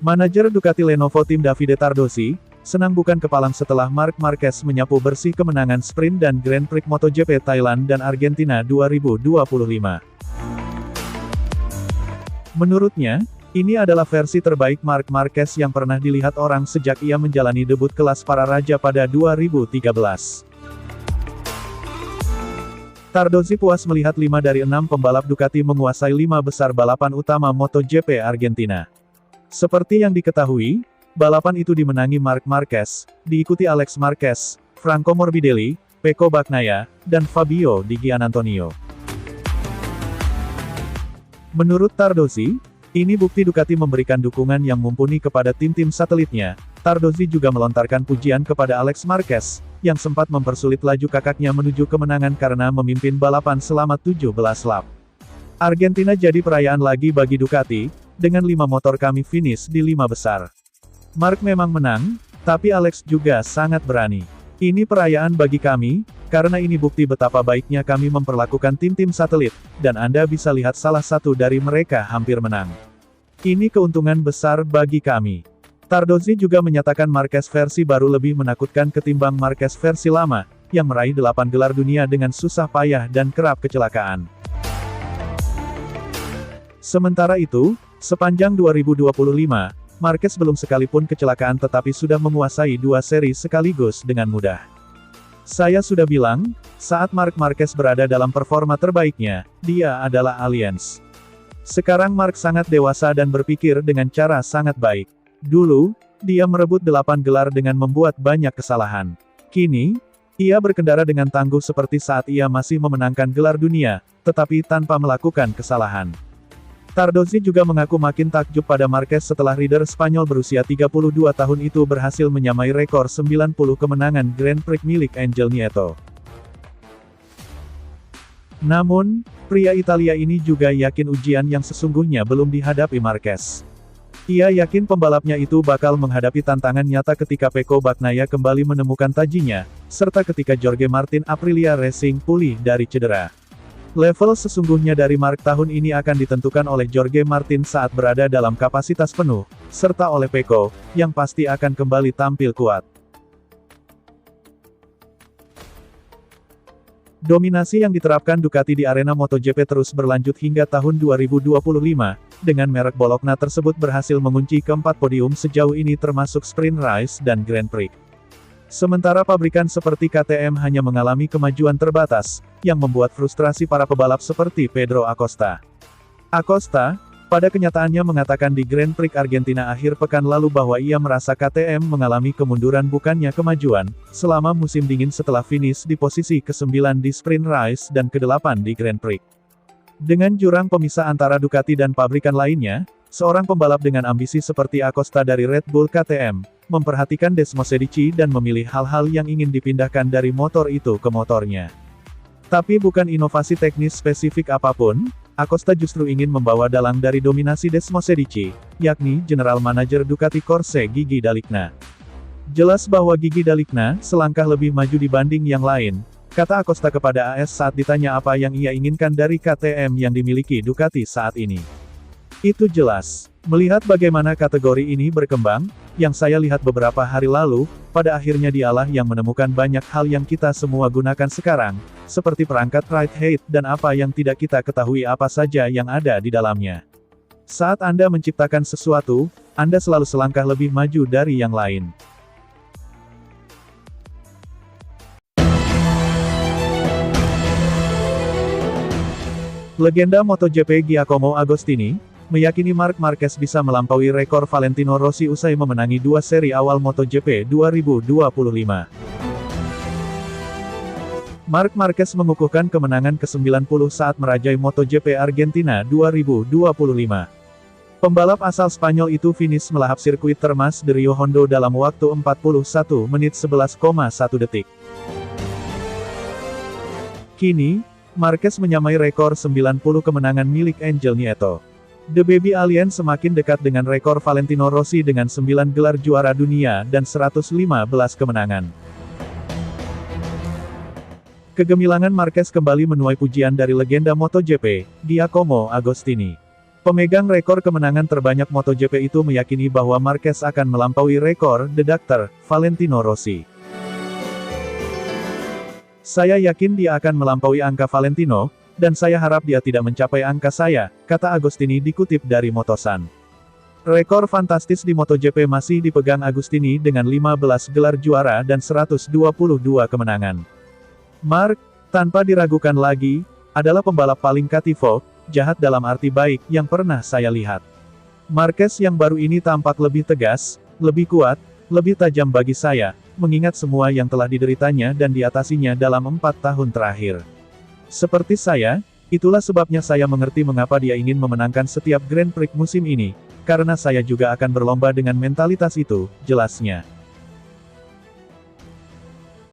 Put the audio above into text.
Manajer Ducati Lenovo Tim Davide Tardozzi, senang bukan kepalang setelah Marc Marquez menyapu bersih kemenangan sprint dan Grand Prix MotoGP Thailand dan Argentina 2025. Menurutnya, ini adalah versi terbaik Marc Marquez yang pernah dilihat orang sejak ia menjalani debut kelas para raja pada 2013. Tardozzi puas melihat 5 dari 6 pembalap Ducati menguasai 5 besar balapan utama MotoGP Argentina. Seperti yang diketahui, balapan itu dimenangi Marc Marquez, diikuti Alex Marquez, Franco Morbidelli, Pecco Bagnaia, dan Fabio Di Giannantonio. Menurut Tardozzi, ini bukti Ducati memberikan dukungan yang mumpuni kepada tim-tim satelitnya. Tardozzi juga melontarkan pujian kepada Alex Marquez, yang sempat mempersulit laju kakaknya menuju kemenangan karena memimpin balapan selama 17 lap. Argentina jadi perayaan lagi bagi Ducati, dengan 5 motor kami finish di 5 besar. Marc memang menang, tapi Alex juga sangat berani. Ini perayaan bagi kami, karena ini bukti betapa baiknya kami memperlakukan tim-tim satelit, dan Anda bisa lihat salah satu dari mereka hampir menang. Ini keuntungan besar bagi kami. Tardozzi juga menyatakan Marquez versi baru lebih menakutkan ketimbang Marquez versi lama, yang meraih 8 gelar dunia dengan susah payah dan kerap kecelakaan. Sementara itu, sepanjang 2025, Marquez belum sekalipun kecelakaan tetapi sudah menguasai 2 seri sekaligus dengan mudah. Saya sudah bilang, saat Marc Marquez berada dalam performa terbaiknya, dia adalah aliens. Sekarang Marc sangat dewasa dan berpikir dengan cara sangat baik. Dulu, dia merebut 8 gelar dengan membuat banyak kesalahan. Kini, ia berkendara dengan tangguh seperti saat ia masih memenangkan gelar dunia, tetapi tanpa melakukan kesalahan. Tardozzi juga mengaku makin takjub pada Marquez setelah rider Spanyol berusia 32 tahun itu berhasil menyamai rekor 90 kemenangan Grand Prix milik Angel Nieto. Namun, pria Italia ini juga yakin ujian yang sesungguhnya belum dihadapi Marquez. Ia yakin pembalapnya itu bakal menghadapi tantangan nyata ketika Pecco Bagnaia kembali menemukan tajinya, serta ketika Jorge Martin Aprilia Racing pulih dari cedera. Level sesungguhnya dari Marc tahun ini akan ditentukan oleh Jorge Martin saat berada dalam kapasitas penuh, serta oleh Pecco, yang pasti akan kembali tampil kuat. Dominasi yang diterapkan Ducati di arena MotoGP terus berlanjut hingga tahun 2025, dengan merek Bologna tersebut berhasil mengunci keempat podium sejauh ini termasuk Sprint Race dan Grand Prix. Sementara pabrikan seperti KTM hanya mengalami kemajuan terbatas, yang membuat frustrasi para pebalap seperti Pedro Acosta. Acosta, pada kenyataannya mengatakan di Grand Prix Argentina akhir pekan lalu bahwa ia merasa KTM mengalami kemunduran bukannya kemajuan, selama musim dingin setelah finish di posisi ke-9 di Sprint Race dan ke-8 di Grand Prix. Dengan jurang pemisah antara Ducati dan pabrikan lainnya, seorang pembalap dengan ambisi seperti Acosta dari Red Bull KTM, memperhatikan Desmosedici dan memilih hal-hal yang ingin dipindahkan dari motor itu ke motornya. Tapi bukan inovasi teknis spesifik apapun, Acosta justru ingin membawa dalang dari dominasi Desmosedici, yakni General Manager Ducati Corse Gigi Dalicna. Jelas bahwa Gigi Dalicna selangkah lebih maju dibanding yang lain, kata Acosta kepada AS saat ditanya apa yang ia inginkan dari KTM yang dimiliki Ducati saat ini. Itu jelas. Melihat bagaimana kategori ini berkembang, yang saya lihat beberapa hari lalu, pada akhirnya dialah yang menemukan banyak hal yang kita semua gunakan sekarang, seperti perangkat ride height dan apa yang tidak kita ketahui apa saja yang ada di dalamnya. Saat Anda menciptakan sesuatu, Anda selalu selangkah lebih maju dari yang lain. Legenda MotoGP Giacomo Agostini meyakini Marc Marquez bisa melampaui rekor Valentino Rossi usai memenangi 2 seri awal MotoGP 2025. Marc Marquez mengukuhkan kemenangan ke-90 saat merajai MotoGP Argentina 2025. Pembalap asal Spanyol itu finish melahap sirkuit Termas de Rio Hondo dalam waktu 41 menit 11,1 detik. Kini, Marquez menyamai rekor 90 kemenangan milik Angel Nieto. The Baby Alien semakin dekat dengan rekor Valentino Rossi dengan 9 gelar juara dunia dan 115 kemenangan. Kegemilangan Marquez kembali menuai pujian dari legenda MotoGP, Giacomo Agostini. Pemegang rekor kemenangan terbanyak MotoGP itu meyakini bahwa Marquez akan melampaui rekor The Doctor, Valentino Rossi. Saya yakin dia akan melampaui angka Valentino, dan saya harap dia tidak mencapai angka saya, kata Agostini dikutip dari Motosan. Rekor fantastis di MotoGP masih dipegang Agostini dengan 15 gelar juara dan 122 kemenangan. Mark, tanpa diragukan lagi, adalah pembalap paling kativo, jahat dalam arti baik, yang pernah saya lihat. Marquez yang baru ini tampak lebih tegas, lebih kuat, lebih tajam bagi saya, mengingat semua yang telah dideritanya dan diatasinya dalam 4 tahun terakhir. Seperti saya, itulah sebabnya saya mengerti mengapa dia ingin memenangkan setiap Grand Prix musim ini, karena saya juga akan berlomba dengan mentalitas itu, jelasnya.